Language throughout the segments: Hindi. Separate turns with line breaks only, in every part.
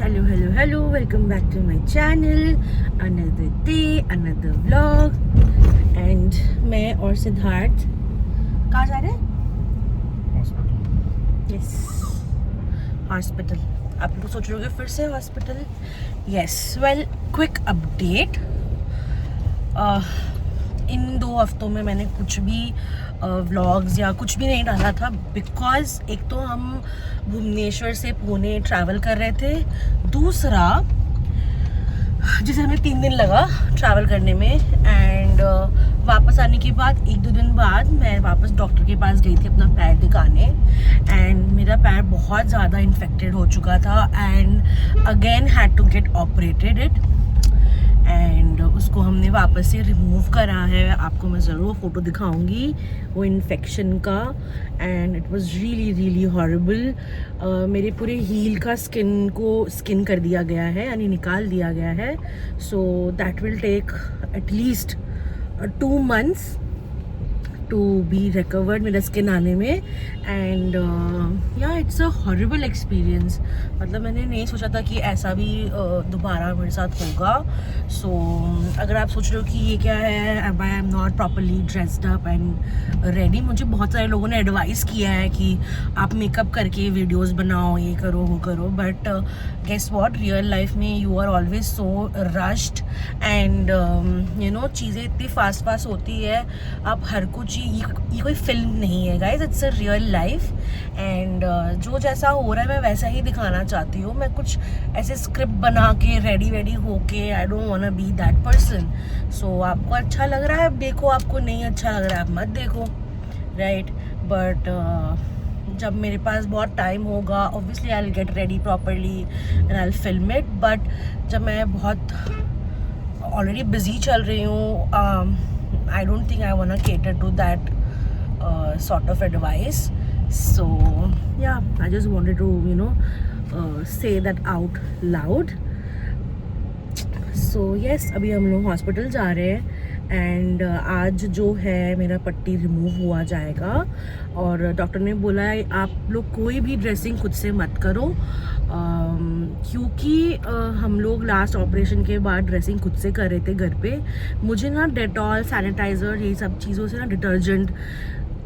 Hello, welcome back to my channel. Another day, another vlog. And मैं और सिद्धार्थ कहाँ जा रहे हैं?
हॉस्पिटल।
Yes, hospital. आप लोग सोच रहे होगे फिर से hospital? Yes, well, quick update. इन 2 हफ्तों में मैंने कुछ भी व्लॉग्स या कुछ भी नहीं डाला था बिकॉज़ एक तो हम भुवनेश्वर से पुणे ट्रैवल कर रहे थे, दूसरा जिसे हमें 3 दिन लगा ट्रैवल करने में एंड वापस आने के बाद 1-2 दिन बाद मैं वापस डॉक्टर के पास गई थी अपना पैर दिखाने एंड मेरा पैर बहुत ज़्यादा इन्फेक्टेड हो चुका था and again had to get operated it and उसको हमने वापस से रिमूव करा है। आपको मैं ज़रूर फ़ोटो दिखाऊंगी वो इन्फेक्शन का and it was really horrible. मेरे पूरे हील का स्किन कर दिया गया है यानी निकाल दिया गया है। So that will take at least 2 months to be recovered मेरा स्किन आने में एंड या इट्स अ हॉरिबल एक्सपीरियंस। मतलब मैंने नहीं सोचा था कि ऐसा भी दोबारा मेरे साथ होगा। सो अगर आप सोच रहे हो कि ये क्या है, आई am not properly dressed up and ready, मुझे बहुत सारे लोगों ने एडवाइस किया है कि आप मेकअप करके वीडियोस बनाओ, ये करो वो करो, but guess what, real life में you are always so rushed and you know चीज़ें इतनी फास्ट होती है। आप हर कुछ ये कोई फिल्म नहीं है guys, it's a real life and जो जैसा हो रहा है मैं वैसा ही दिखाना चाहती हूँ। मैं कुछ ऐसे स्क्रिप्ट बना के रेडी होके I don't want to be that person. So आपको अच्छा लग रहा है आप देखो, आपको नहीं अच्छा लग रहा है आप मत देखो, राइट? बट जब मेरे पास बहुत टाइम होगा obviously I will get ready properly and I will film it. But जब मैं बहुत ऑलरेडी बिजी चल रही हूँ, I don't think I want to cater to that sort of advice. So yeah, I just wanted to say that out loud. So yes, अभी हम लोग हॉस्पिटल जा रहे हैं एंड आज जो है मेरा पट्टी रिमूव हुआ जाएगा और डॉक्टर ने बोला है आप लोग कोई भी ड्रेसिंग खुद से मत करो क्योंकि हम लोग लास्ट ऑपरेशन के बाद ड्रेसिंग खुद से कर रहे थे घर पे। मुझे ना डेटॉल, सैनिटाइज़र, ये सब चीज़ों से ना, डिटर्जेंट,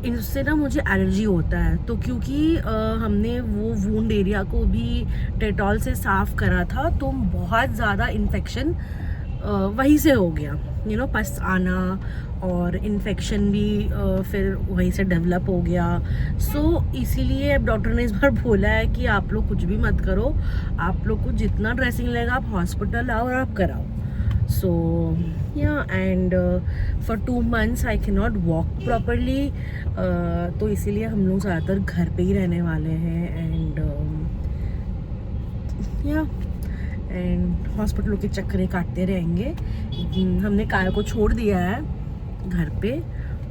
इनसे ना मुझे एलर्जी होता है। तो क्योंकि हमने वो वूंड एरिया को भी डेटॉल से साफ़ करा था तो बहुत ज़्यादा इन्फेक्शन वहीं से हो गया, पस आना और इन्फेक्शन भी फिर वहीं से डेवलप हो गया। सो इसीलिए अब डॉक्टर ने इस बार बोला है कि आप लोग कुछ भी मत करो, आप लोग को जितना ड्रेसिंग लगेगा आप हॉस्पिटल आओ और आप कराओ। सो या and for 2 months I can not walk properly, तो इसीलिए हम लोग ज़्यादातर घर पे ही रहने वाले हैं एंड या एंड हॉस्पिटलों के चक्करे काटते रहेंगे। हमने कार को छोड़ दिया है घर पे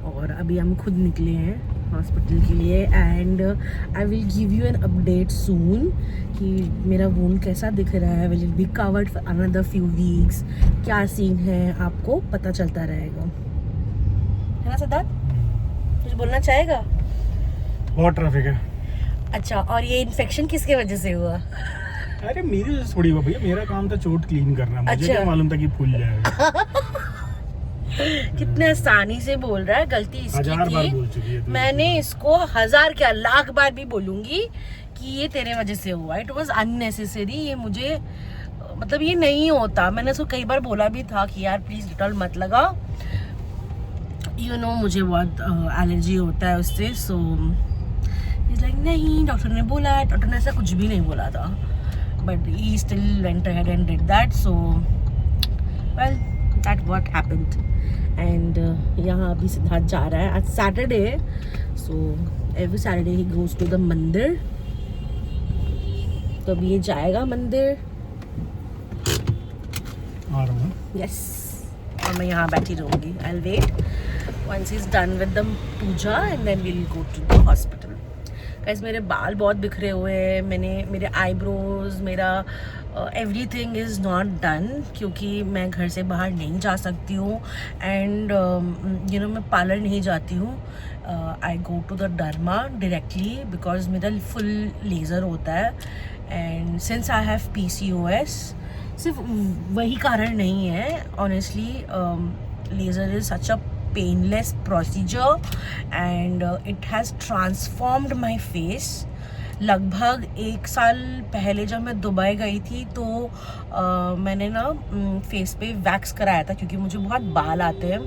और अभी हम खुद निकले हैं हॉस्पिटल के लिए and I will give you an update soon कि मेरा वूंड कैसा दिख रहा है। Will it be covered for another few weeks, क्या सीन है आपको पता चलता रहेगा, है ना सिद्धार्थ? कुछ बोलना चाहेगा?
बहुत ट्रैफिक है।
अच्छा, और ये इन्फेक्शन किसके वजह से हुआ?
अरे मेरी वजह से थोड़ी हुआ भैया, मेरा काम था चोट क्लीन करना, मुझे
अच्छा।
क्या मालूम था कि फूल जाएगा।
कितने आसानी से बोल रहा है, गलती इसकी
1000 बार
थी।
बोल चुकी है तू।
मैंने इसको 1000 क्या लाख बार भी बोलूंगी कि ये तेरे वजह से हुआ, इट वाज अननेसेसरी। ये मुझे मतलब ये नहीं होता, मैंने इसको कई बार बोला भी था कि यार प्लीज डिटॉल मत लगा, मुझे बहुत एलर्जी होता है उससे। सो इज लाइक नहीं, डॉक्टर ने बोला है, डॉक्टर ने ऐसा कुछ भी नहीं बोला था but he still went ahead and did that. So well that what happened and यहाँ अभी सिद्धार्थ जा रहा है, आज सैटरडे है। So every Saturday he goes to the मंदिर, तो अभी ये जाएगा मंदिर।
आ रहा हूँ।
यस, और मैं यहाँ बैठी रहूँगी, I will wait once he's done with the puja and then we'll go to the hospital. Guys मेरे बाल बहुत बिखरे हुए हैं, मेरे आईब्रोज, मेरा एवरीथिंग इज़ नॉट डन क्योंकि मैं घर से बाहर नहीं जा सकती हूँ एंड मैं पार्लर नहीं जाती हूँ। I go to the derma directly because मेरा फुल लेज़र होता है and since I have PCOS, सिर्फ वही कारण नहीं है, honestly laser is such a painless procedure and it has transformed my face. लगभग 1 साल पहले जब मैं दुबई गई थी तो मैंने ना फेस पे वैक्स कराया था, क्योंकि मुझे बहुत बाल आते हैं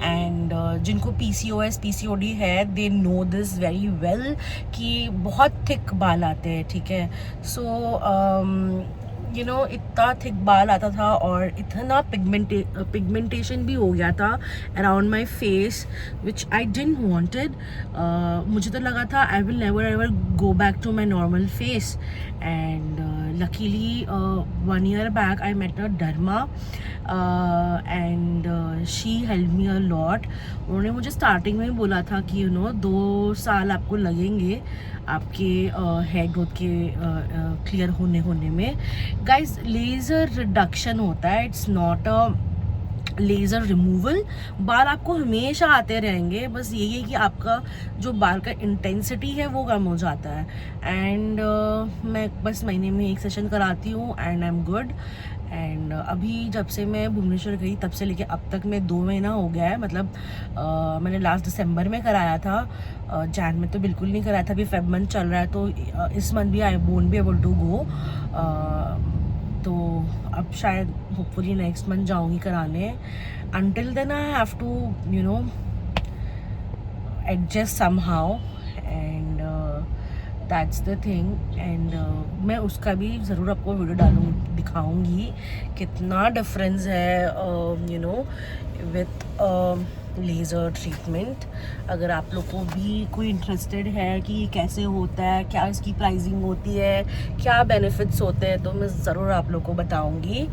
एंड जिनको PCOS PCOD है they know this very well कि बहुत थिक बाल आते हैं, ठीक है। सो यू नो इतना थिक बाल आता था और इतना पिगमेंटेशन भी हो गया था around my face, which I didn't wanted. मुझे तो लगा था I will never ever go back to my normal face and luckily 1 year back I met a derma and she helped me a lot। उन्होंने मुझे स्टार्टिंग में बोला था कि 2 साल आपको लगेंगे आपके हेयर ग्रोथ के क्लियर होने में। गाइस, लेज़र रिडक्शन होता है, it's not a laser removal. बाल आपको हमेशा आते रहेंगे, बस यही है कि आपका जो बाल का इंटेंसिटी है वो कम हो जाता है। एंड मैं बस महीने में 1 सेशन कराती हूँ and I am good. And अभी जब से मैं भुवनेश्वर गई तब से लेके अब तक में 2 महीना हो गया है, मतलब मैंने लास्ट दिसंबर में कराया था, जैन में तो बिल्कुल नहीं कराया था, अभी फेब मंथ चल रहा है तो इस मंथ भी I won't be able to go. तो अब शायद होपफुली नेक्स्ट मंथ जाऊंगी कराने। Until then I have to adjust somehow and that's the thing. And मैं उसका भी ज़रूर आपको वीडियो दिखाऊंगी कितना डिफरेंस है विथ लेज़र ट्रीटमेंट। अगर आप लोग को भी कोई इंटरेस्टेड है कि ये कैसे होता है, क्या इसकी प्राइसिंग होती है, क्या बेनिफिट्स होते हैं, तो मैं ज़रूर आप लोग को बताऊंगी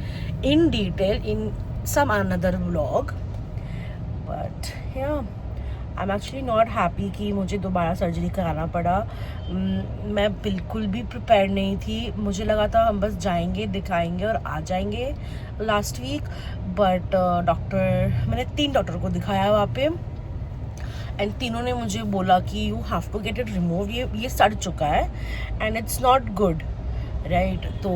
in detail in some another vlog. But I am actually not happy कि मुझे दोबारा सर्जरी कराना पड़ा। मैं बिल्कुल भी प्रिपेयर नहीं थी, मुझे लगा था हम बस जाएंगे दिखाएंगे और आ जाएंगे लास्ट वीक। बट मैंने 3 डॉक्टर को दिखाया वहाँ पे एंड तीनों ने मुझे बोला कि you have to get it remove, ये सड़ चुका है and it's not good, right. तो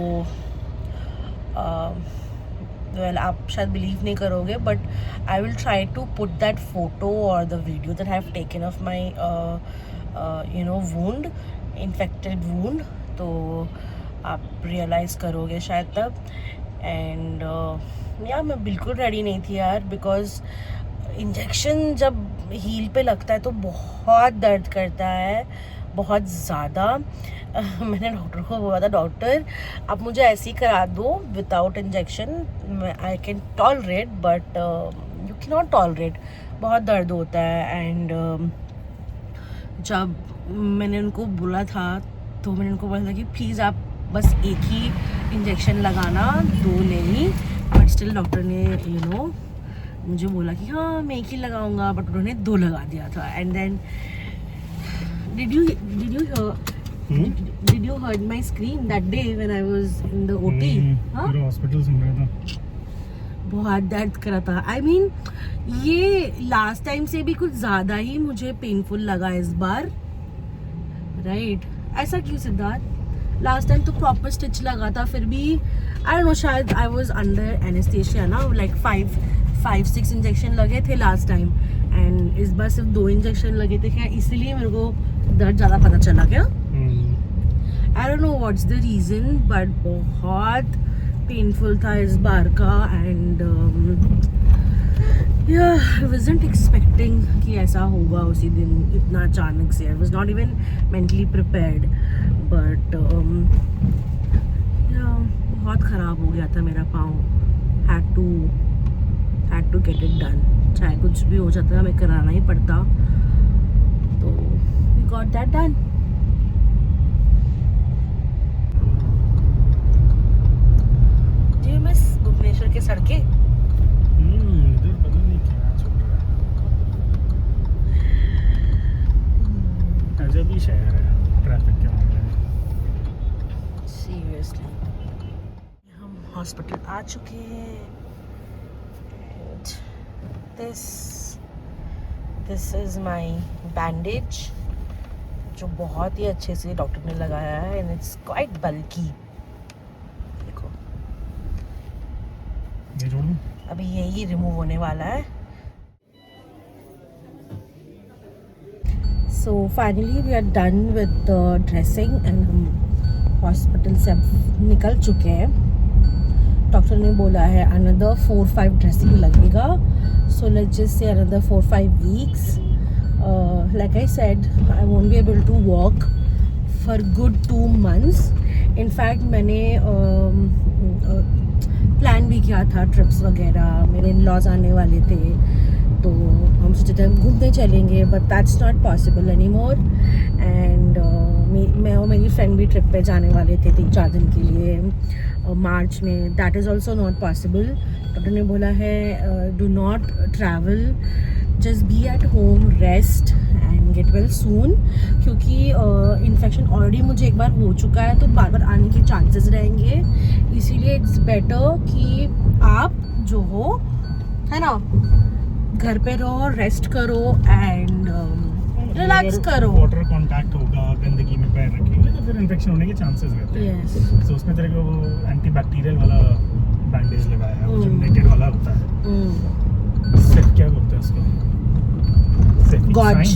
वेल आप शायद बिलीव नहीं करोगे but I will try to put that photo और the video that I have taken of my wound, infected wound, तो आप रियलाइज़ करोगे शायद तब। एंड मैं बिल्कुल रेडी नहीं थी यार, बिकॉज इंजेक्शन जब हील पे लगता है तो बहुत दर्द करता है, बहुत ज़्यादा। मैंने डॉक्टर को बोला था, डॉक्टर आप मुझे ऐसे ही करा दो without injection, I can tolerate but you can not tolerate, बहुत दर्द होता है। एंड जब मैंने उनको बोला था तो मैंने उनको बोला था कि प्लीज़ आप बस एक ही इंजेक्शन लगाना, 2 नहीं। बट स्टिल डॉक्टर ने मुझे बोला कि हाँ मैं एक ही लगाऊंगा, बट उन्होंने 2 लगा दिया था। And then did you heard my scream that day when I was in the OT? हाँ?
पूरा हॉस्पिटल सुन रहा था,
बहुत दर्द कर रहा था। I mean, ये लास्ट टाइम से भी कुछ ज़्यादा ही मुझे पेनफुल लगा इस बार, राइट? ऐसा क्यों सिद्धार्थ? लास्ट टाइम तो प्रॉपर स्टिच लगा था, फिर भी आई डोंट नो, शायद आई वाज अंडर एनेस्थेशिया ना, लाइक 5-6 इंजेक्शन लगे थे लास्ट टाइम एंड इस बार सिर्फ 2 इंजेक्शन लगे थे। क्या इसलिए मेरे को दर्द ज़्यादा पता चला क्या? I don't know what's the reason, but बहुत पेनफुल था इस बार का। एंड आई वाज़न्ट एक्सपेक्टिंग कि ऐसा होगा उसी दिन इतना अचानक से। I was not even mentally prepared, but बहुत ख़राब हो गया था मेरा पाँव। Had to get it done, चाहे कुछ भी हो जाता, हमें कराना ही पड़ता। तो वी गॉट दैट डन। जी मिस भुवनेश्वर की सड़कें,
इधर पता नहीं क्या चल रहा है, अजब ही शहर है ट्रैफिक के मामले में।
सीरियसली हम हॉस्पिटल आ चुके हैं। This is my bandage जो बहुत ही अच्छे से डॉक्टर ने लगाया है एंड इट्स क्वाइट बल्की। देखो
ये जोड़ दूं?
अभी यही रिमूव होने वाला है। So finally we are done with the dressing and हम हॉस्पिटल से अब निकल चुके हैं। डॉक्टर ने बोला है अनदर 4-5 ड्रेसिंग लगेगा, so let's just say another 4-5 weeks. Like I said I won't be able to walk for good 2 months। In fact मैंने प्लान भी किया था ट्रिप्स वगैरह, मेरे इन-लॉज आने वाले थे तो हम सोचे थे हम घूमने चलेंगे, but that's not possible any more. And मैं और मेरी फ्रेंड भी ट्रिप पे जाने वाले थे 3-4 दिन के लिए मार्च में, that is also not possible. Doctor ने बोला है do not travel, just be at home, rest and get well soon, क्योंकि इन्फेक्शन ऑलरेडी मुझे एक बार हो चुका है तो बार बार आने के चांसेस रहेंगे। इसीलिए इट्स बेटर कि आप जो हो है ना घर पे रहो, रेस्ट करो एंड रिलैक्स करो।
वाटर कांटेक्ट होगा, गंदगी में पैर रखेंगे तो फिर इन्फेक्शन होने के चांसेस रहते हैं।
यस,
तो उसमें तेरे को वो एंटीबैक्टीरियल वाला बैंडेज लगाया है, वो जो नेटेड वाला होता है। सेफ क्या बोलते हैं उसको?
गॉज।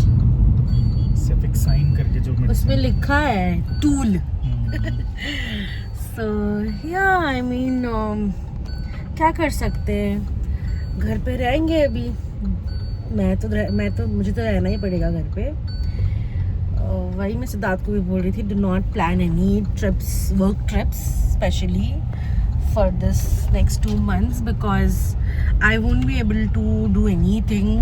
सेफिक्साइन करके जो medicine-
उसमें लिखा है टूल।
हम्म।
सो या आई मीन क्या कर सकते हैं, घर पे रहेंगे अभी। मुझे तो रहना ही पड़ेगा घर पे। वही मैं सिद्धार्थ को भी बोल रही थी, do not plan any trips, work trips specially for this next 2 months because I won't be able to do anything,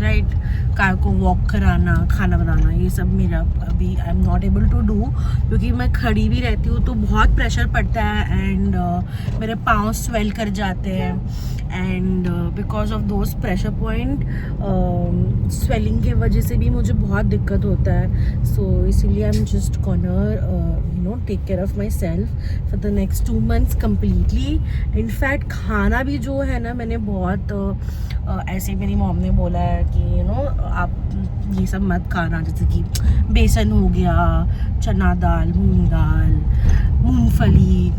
right. Car को वॉक कराना, खाना बनाना, ये सब मेरा अभी I am not able to do, क्योंकि मैं खड़ी भी रहती हूँ तो बहुत प्रेशर पड़ता है एंड मेरे पाँव स्वेल कर जाते हैं and because of those pressure point swelling के वजह से भी मुझे बहुत दिक्कत होता है। सो इसीलिए I am just gonna take care of myself for the next 2 months completely. In fact खाना भी जो है ना, मैंने बहुत ऐसे मेरी मॉम ने बोला है कि आप ये सब मत खाना, जैसे कि बेसन हो गया, चना दाल, मूंग दाल, मूंगफली,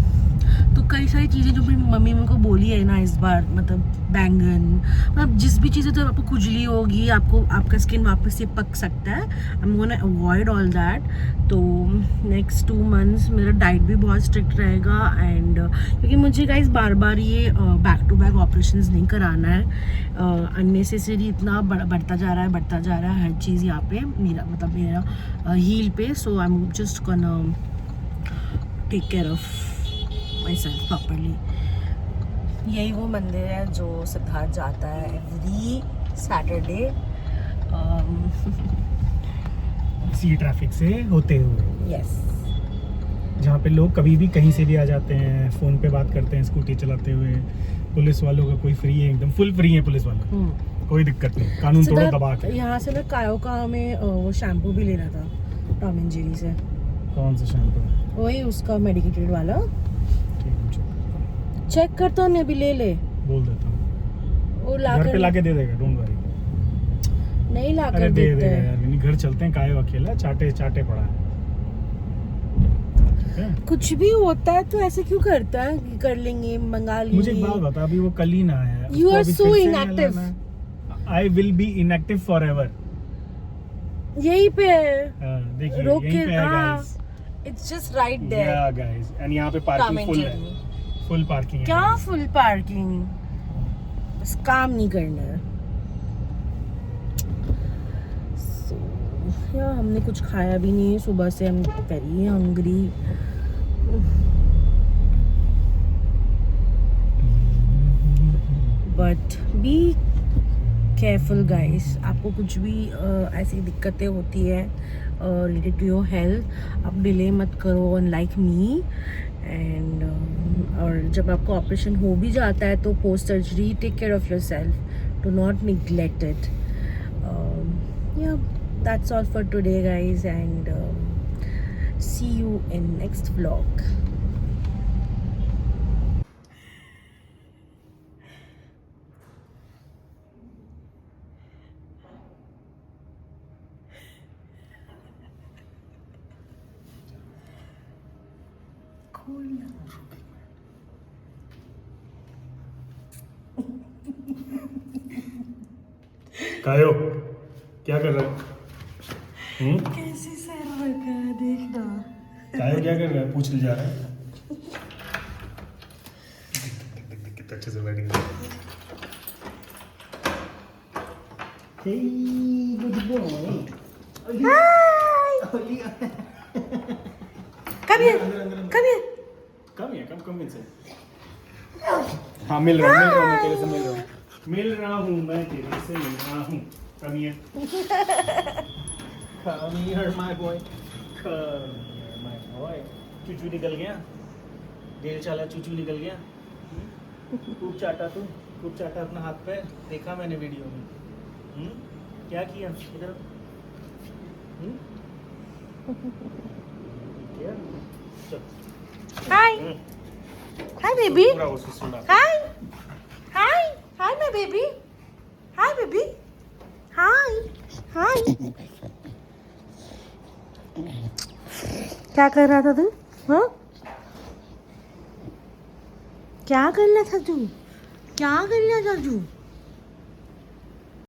तो कई सारी चीज़ें जो मेरी मम्मी मेरे को बोली है ना इस बार, मतलब बैंगन, मतलब जिस भी चीज़ें तो आपको खुजली होगी, आपका स्किन वापस से पक सकता है, I am gonna avoid all that. तो नेक्स्ट 2 months मेरा डाइट भी बहुत स्ट्रिक्ट रहेगा एंड क्योंकि मुझे गाइस बार बार ये बैक टू बैक ऑपरेशंस नहीं कराना है। अननेसेसरी इतना बढ़ता जा रहा है हर चीज़ यहाँ पे, मेरा हील पे। So I am just gonna take care of myself properly. यही वो मंदिर है जो सिद्धार्थ जाता है एवरी सैटरडे
सी ट्रैफिक से होते हुए,
यस।
जहाँ पे लोग कभी भी कहीं से भी आ जाते हैं, फ़ोन पे बात करते हैं स्कूटी चलाते हुए। पुलिस वालों का कोई फ्री है, एकदम फुल फ्री है पुलिस वाले, कोई दिक्कत नहीं, कानून तोड़ो दबा के।
यहाँ से ना कायोका में वो शैम्पू भी लेना था टॉम एंड जेरी से।
कौन सा शैम्पू?
वही उसका मेडिकेटेड वाला।
ठीक है,
चेक करता हूँ, अभी ले ले,
बोल देता हूँ,
वो
घर पे लाके दे देगा, डोंट वरी।
नहीं ला
अरे
कर
दे
देते
देगा
हैं।
यार, नहीं घर चलते हैं, काहे अकेला चाटे पड़ा है। ठीक है?
कुछ भी होता है तो ऐसे क्यों करता है कि कर लेंगे, मंगा लेंगे।
मुझे एक बात बता, अभी वो कल ही ना आया,
You are so inactive.
I will be inactive for ever.
यही पे है,
देखिए
रोक
यहीं
के,
पे है
हाँ,
guys.
It's just right there.
Yeah guys, and यहाँ पे पार्किंग फुल है, फुल पार्किंग है।
क्या फुल पार्किंग, बस काम नहीं करना है। So, यार हमने कुछ खाया भी नहीं है सुबह से, हम very hungry. But be careful guys, आपको कुछ भी ऐसी दिक्कतें होती है रिलेटेड टू योर हेल्थ, आप डिले मत करो अनलाइक मी। एंड और जब आपको ऑपरेशन हो भी जाता है तो post surgery take care of yourself, do not neglect it. Yeah that's all for today guys and see you in next vlog. खोलना।
कायो क्या कर रहा है?
कैसे सर रखा है देखना।
कायो क्या कर रहा है? पूछ ले जा रहा है। कितना अच्छे से बैटिंग कर रहा है। Good boy.
Come here. Come here.
कम इनसे। हाँ मिल रहा हूँ मैं तेरे से मिल रहा हूँ मैं तेरे से मिल रहा हूँ। Come here, my boy. Come here, my boy. चूचू निकल गया। दिल चाला चूचू निकल गया। खूब चाटा तू, खूब चाटा अपना हाथ पे। देखा मैंने वीडियो में। क्या किया इधर? चल।
Hi. Hi, baby.
पूरा उसे सुना।
Hi. Hi. Hi, my baby. Hi, baby. Hi. Hi. क्या कर रहा था तू? हाँ? क्या कर रहा था तू? क्या कर रहा था तू?